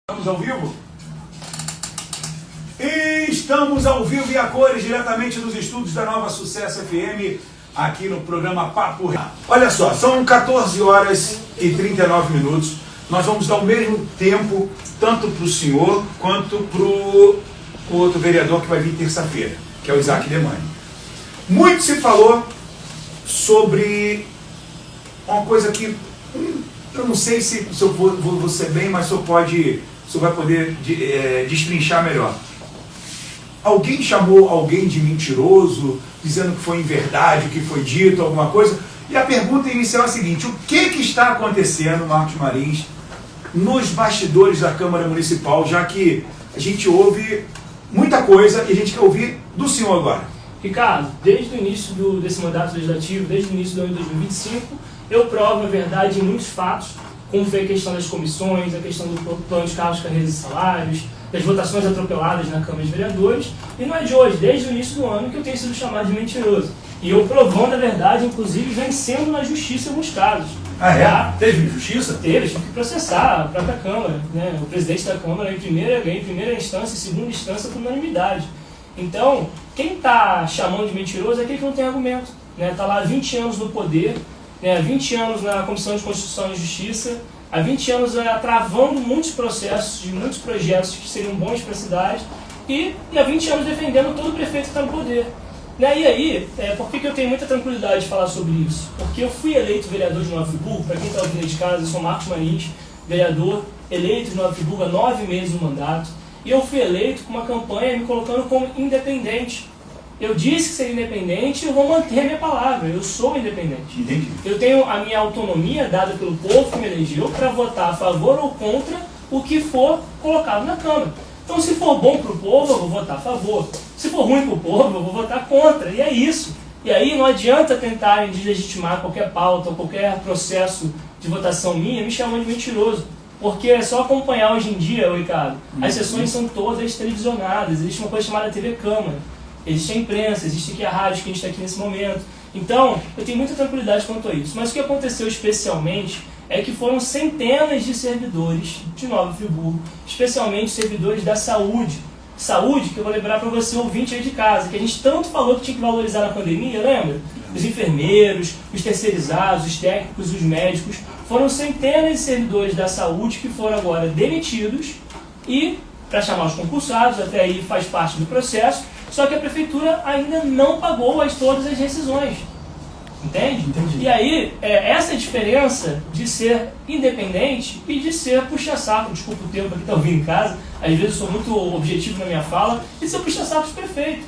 Estamos ao vivo? E estamos ao vivo e a cores, diretamente dos estúdios da Nova Sucesso FM, aqui no programa Papo Real. Olha só, são 14 horas e 39 minutos. Nós vamos dar o mesmo tempo, tanto para o senhor, quanto para o outro vereador que vai vir terça-feira, que é o Isaac Demani. Muito se falou sobre uma coisa que eu não sei se eu vou ser bem, mas o senhor vai poder destrinchar melhor. Alguém chamou alguém de mentiroso, dizendo que foi inverdade, que foi dito, alguma coisa? E a pergunta inicial é a seguinte: o que está acontecendo, Marcos Marins, nos bastidores da Câmara Municipal, já que a gente ouve muita coisa e a gente quer ouvir do senhor agora? Ricardo, desde o início desse mandato legislativo, desde o início do ano de 2025, eu provo a verdade em muitos fatos, como foi a questão das comissões, a questão do plano de cargos, carreiras e salários, das votações atropeladas na Câmara de Vereadores, e não é de hoje, desde o início do ano, que eu tenho sido chamado de mentiroso. E eu provando a verdade, inclusive vencendo na justiça em alguns casos. Ah, é? Teve justiça? Teve, tive que processar a própria Câmara, né? O presidente da Câmara ganhei em primeira instância e segunda instância por unanimidade. Então, quem está chamando de mentiroso é aquele que não tem argumento. Está lá há 20 anos no poder, há 20 anos na Comissão de Constituição e Justiça, há 20 anos travando muitos processos de muitos projetos que seriam bons para a cidade e há 20 anos defendendo todo o prefeito que está no poder. E aí, por que eu tenho muita tranquilidade de falar sobre isso? Porque eu fui eleito vereador de Nova Friburgo, para quem está ouvindo de casa, eu sou Marcos Marins, vereador eleito de Nova Friburgo há 9 meses no mandato, e eu fui eleito com uma campanha me colocando como independente. Eu disse que seria independente e eu vou manter a minha palavra. Eu sou independente. Entendi. Eu tenho a minha autonomia dada pelo povo que me elegeu para votar a favor ou contra o que for colocado na Câmara. Então, se for bom para o povo, eu vou votar a favor. Se for ruim para o povo, eu vou votar contra. E é isso. E aí não adianta tentarem deslegitimar qualquer pauta ou qualquer processo de votação minha me chamando de mentiroso. Porque é só acompanhar hoje em dia, Ricardo, as sessões são todas televisionadas. Existe uma coisa chamada TV Câmara. Existe a imprensa, existe aqui a rádio que a gente está aqui nesse momento. Então, eu tenho muita tranquilidade quanto a isso. Mas o que aconteceu especialmente é que foram centenas de servidores de Nova Friburgo, especialmente servidores da saúde. Saúde, que eu vou lembrar para você, ouvinte aí de casa, que a gente tanto falou que tinha que valorizar na pandemia, lembra? Os enfermeiros, os terceirizados, os técnicos, os médicos. Foram centenas de servidores da saúde que foram agora demitidos e, para chamar os concursados, até aí faz parte do processo, só que a prefeitura ainda não pagou todas as rescisões. Entende? Entendi. E aí, essa diferença de ser independente e de ser puxa-saco, desculpa o termo para quem está ouvindo em casa, às vezes eu sou muito objetivo na minha fala, e ser puxa-saco de prefeito.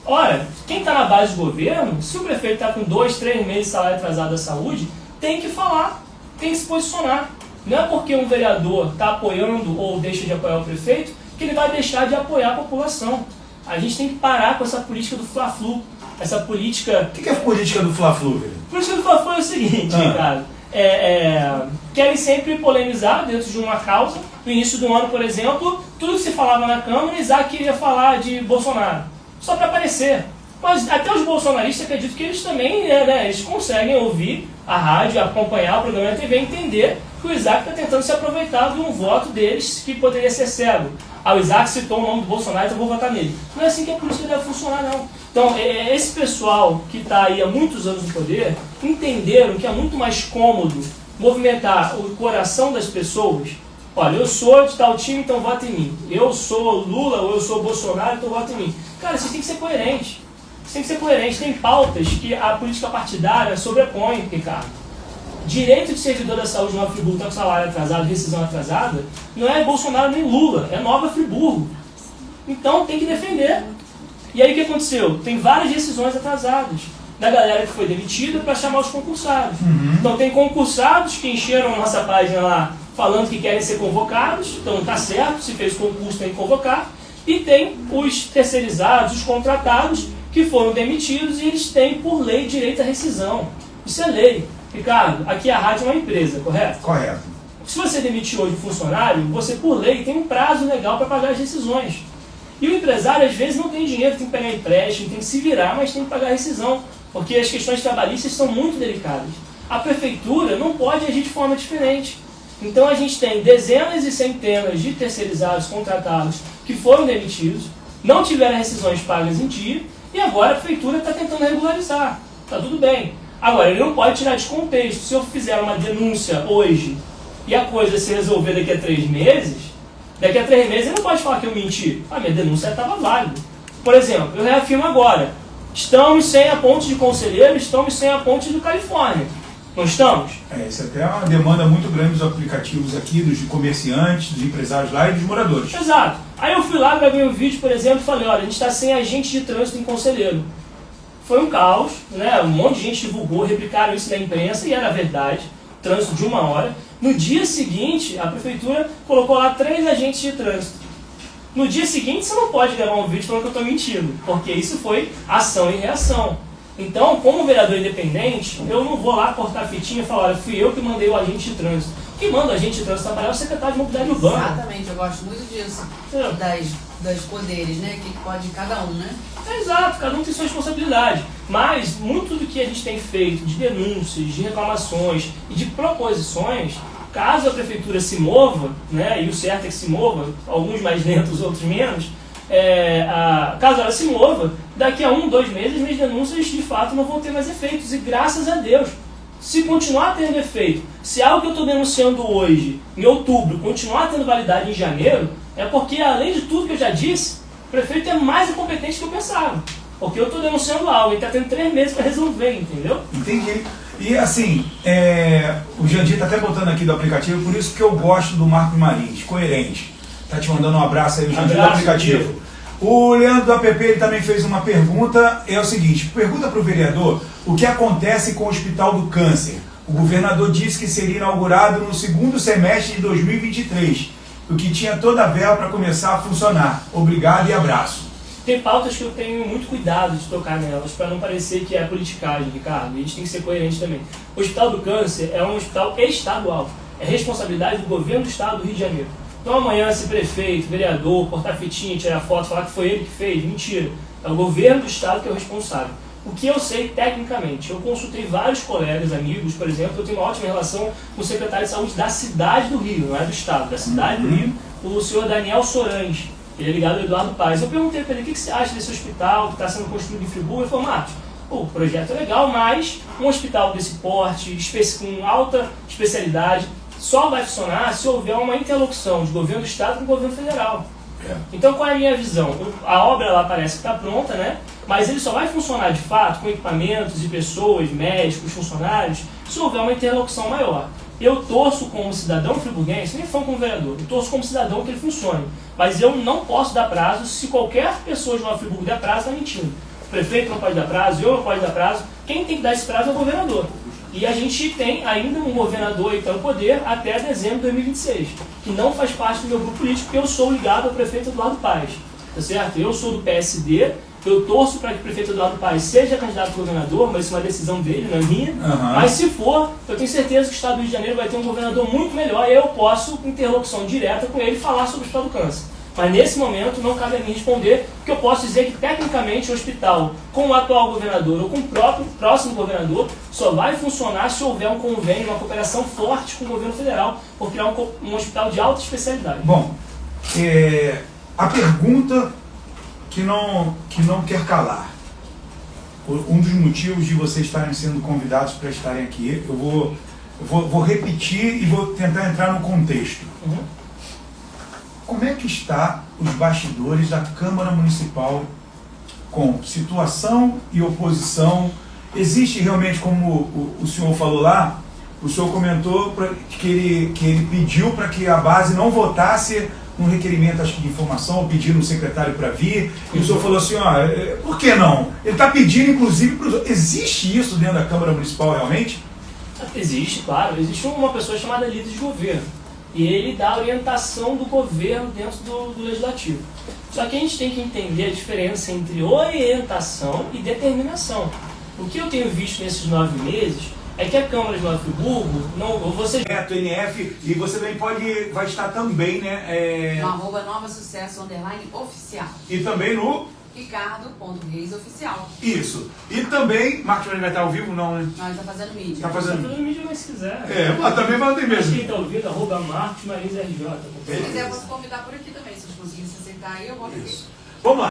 Ora, quem está na base do governo, se o prefeito está com 2, 3 meses de salário atrasado da saúde, tem que falar, tem que se posicionar. Não é porque um vereador está apoiando ou deixa de apoiar o prefeito que ele vai deixar de apoiar a população. A gente tem que parar com essa política do Fla-Flu, essa política... O que é a política do Fla-Flu, velho? A política do Fla-Flu é o seguinte, Ricardo, querem sempre polemizar dentro de uma causa. No início do ano, por exemplo, tudo que se falava na Câmara, Isaac queria falar de Bolsonaro, só para aparecer. Mas até os bolsonaristas, acredito que eles também eles conseguem ouvir a rádio, acompanhar o programa da TV e entender que o Isaac está tentando se aproveitar de um voto deles que poderia ser cego. O Isaac citou o nome do Bolsonaro, então eu vou votar nele. Não é assim que a política deve funcionar, não. Então, esse pessoal que está aí há muitos anos no poder, entenderam que é muito mais cômodo movimentar o coração das pessoas. Olha, eu sou de tal time, então vota em mim. Eu sou Lula ou eu sou Bolsonaro, então vota em mim. Cara, vocês têm que ser coerentes. Vocês têm que ser coerentes. Tem pautas que a política partidária sobrepõe, Ricardo. Direito de servidor da saúde de Nova Friburgo está com salário atrasado, rescisão atrasada, não é Bolsonaro nem Lula, é Nova Friburgo. Então tem que defender. E aí o que aconteceu? Tem várias decisões atrasadas da galera que foi demitida para chamar os concursados. Então tem concursados que encheram a nossa página lá falando que querem ser convocados, então tá certo, se fez concurso tem que convocar, e tem os terceirizados, os contratados, que foram demitidos e eles têm por lei direito à rescisão. Isso é lei. Ricardo, aqui a rádio é uma empresa, correto? Correto. Se você demitir hoje um funcionário, você por lei tem um prazo legal para pagar as rescisões. E o empresário às vezes não tem dinheiro, tem que pegar empréstimo, tem que se virar, mas tem que pagar a rescisão, porque as questões trabalhistas são muito delicadas. A prefeitura não pode agir de forma diferente. Então a gente tem dezenas e centenas de terceirizados contratados que foram demitidos, não tiveram rescisões pagas em dia, e agora a prefeitura está tentando regularizar. Está tudo bem. Agora, ele não pode tirar de contexto. Se eu fizer uma denúncia hoje e a coisa se resolver daqui a 3 meses, daqui a 3 meses ele não pode falar que eu menti. A minha denúncia estava válida. Por exemplo, eu reafirmo agora, estamos sem a ponte de Conselheiro, estamos sem a ponte do Califórnia. Não estamos? Isso até é uma demanda muito grande dos aplicativos aqui, dos comerciantes, dos empresários lá e dos moradores. Exato. Aí eu fui lá, gravei um vídeo, por exemplo, e falei, olha, a gente está sem agente de trânsito em Conselheiro. Foi um caos, né? Um monte de gente divulgou, replicaram isso na imprensa e era verdade. Trânsito de 1 hora. No dia seguinte, a prefeitura colocou lá 3 agentes de trânsito. No dia seguinte, você não pode gravar um vídeo falando que eu estou mentindo, porque isso foi ação e reação. Então, como vereador independente, eu não vou lá cortar a fitinha e falar, olha, fui eu que mandei o agente de trânsito. Quem manda o agente de trânsito trabalhar é o secretário de mobilidade urbana. Exatamente, eu gosto muito disso. Das poderes, né? O que pode cada um, né? Exato, cada um tem sua responsabilidade. Mas muito do que a gente tem feito de denúncias, de reclamações e de proposições, caso a prefeitura se mova, né, e o certo é que se mova, alguns mais lentos, outros menos, caso ela se mova, daqui a 1, 2 meses, minhas denúncias de fato não vão ter mais efeitos. E graças a Deus, se continuar tendo efeito, se algo que eu estou denunciando hoje, em outubro, continuar tendo validade em janeiro, é porque, além de tudo que eu já disse, o prefeito é mais incompetente do que eu pensava. Porque eu estou denunciando algo e está tendo 3 meses para resolver, entendeu? Entendi. E assim, o Jandir está até botando aqui do aplicativo, por isso que eu gosto do Marcos Marins, coerente. Está te mandando um abraço aí, o Jandir do aplicativo. O Leandro do APP ele também fez uma pergunta, é o seguinte, pergunta para o vereador o que acontece com o Hospital do Câncer. O governador disse que seria inaugurado no 2º semestre de 2023, o que tinha toda a verba para começar a funcionar. Obrigado e abraço. Tem pautas que eu tenho muito cuidado de tocar nelas, para não parecer que é politicagem, Ricardo. A gente tem que ser coerente também. O Hospital do Câncer é um hospital estadual. É responsabilidade do governo do estado do Rio de Janeiro. Então amanhã, se prefeito, vereador, cortar fitinha, tirar foto, falar que foi ele que fez, mentira. É o governo do estado que é o responsável. O que eu sei tecnicamente, eu consultei vários colegas, amigos, por exemplo, eu tenho uma ótima relação com o secretário de saúde da cidade do Rio, não é do estado, da cidade do Rio, o senhor Daniel Sorange. Ele é ligado ao Eduardo Paes. Eu perguntei para ele o que você acha desse hospital que está sendo construído em Friburgo. Ele falou, Marcos, o projeto é legal, mas um hospital desse porte, com alta especialidade, só vai funcionar se houver uma interlocução de governo do estado com o governo federal. Então qual é a minha visão? A obra lá parece que está pronta, né? Mas ele só vai funcionar de fato com equipamentos e pessoas, médicos, funcionários, se houver uma interlocução maior. Eu torço como cidadão friburguense, nem falo como vereador, eu torço como cidadão que ele funcione. Mas eu não posso dar prazo, se qualquer pessoa de Nova Friburgo der prazo, está mentindo. O prefeito não pode dar prazo, eu não posso dar prazo, quem tem que dar esse prazo é o governador. E a gente tem ainda um governador que está no poder até dezembro de 2026, que não faz parte do meu grupo político, porque eu sou ligado ao prefeito Eduardo Paes, tá certo? Eu sou do PSD, eu torço para que o prefeito Eduardo Paes seja candidato a governador, mas isso é uma decisão dele, não é minha. Mas se for, eu tenho certeza que o estado do Rio de Janeiro vai ter um governador muito melhor e eu posso, com interlocução direta com ele, falar sobre o Hospital do Câncer. Mas nesse momento não cabe a mim responder, porque eu posso dizer que tecnicamente o hospital, com o atual governador ou com o próximo governador, só vai funcionar se houver um convênio, uma cooperação forte com o governo federal, por criar um hospital de alta especialidade. Bom, a pergunta que não quer calar. Um dos motivos de vocês estarem sendo convidados para estarem aqui, eu vou repetir e vou tentar entrar no contexto. Como é que está os bastidores da Câmara Municipal com situação e oposição? Existe realmente, como o senhor falou lá, o senhor comentou que ele pediu para que a base não votasse um requerimento, acho que de informação, ou pedindo o secretário para vir, e o senhor falou assim, por que não? Ele está pedindo, inclusive, para os... Existe isso dentro da Câmara Municipal realmente? Existe, claro. Existe uma pessoa chamada líder de governo. E ele dá a orientação do governo dentro do legislativo. Só que a gente tem que entender a diferença entre orientação e determinação. O que eu tenho visto nesses 9 meses é que a Câmara de Nova Friburgo, você... NF, e você também vai estar também, né? No @NovaSucesso _ oficial. E também no Ricardo.reisoficial. Isso. E também, Marcos Marinho vai estar ao vivo, não, né? Nós estamos fazendo mídia. Tá fazendo. Tá fazendo mídia, mas se quiser. Mas também mandem Acho que mesmo. quem tá ouvindo, @MarcosMarinsRJ. Se quiser, eu posso convidar por aqui também. Se vocês conseguirem se aceitar aí, eu volto aqui. Vamos lá.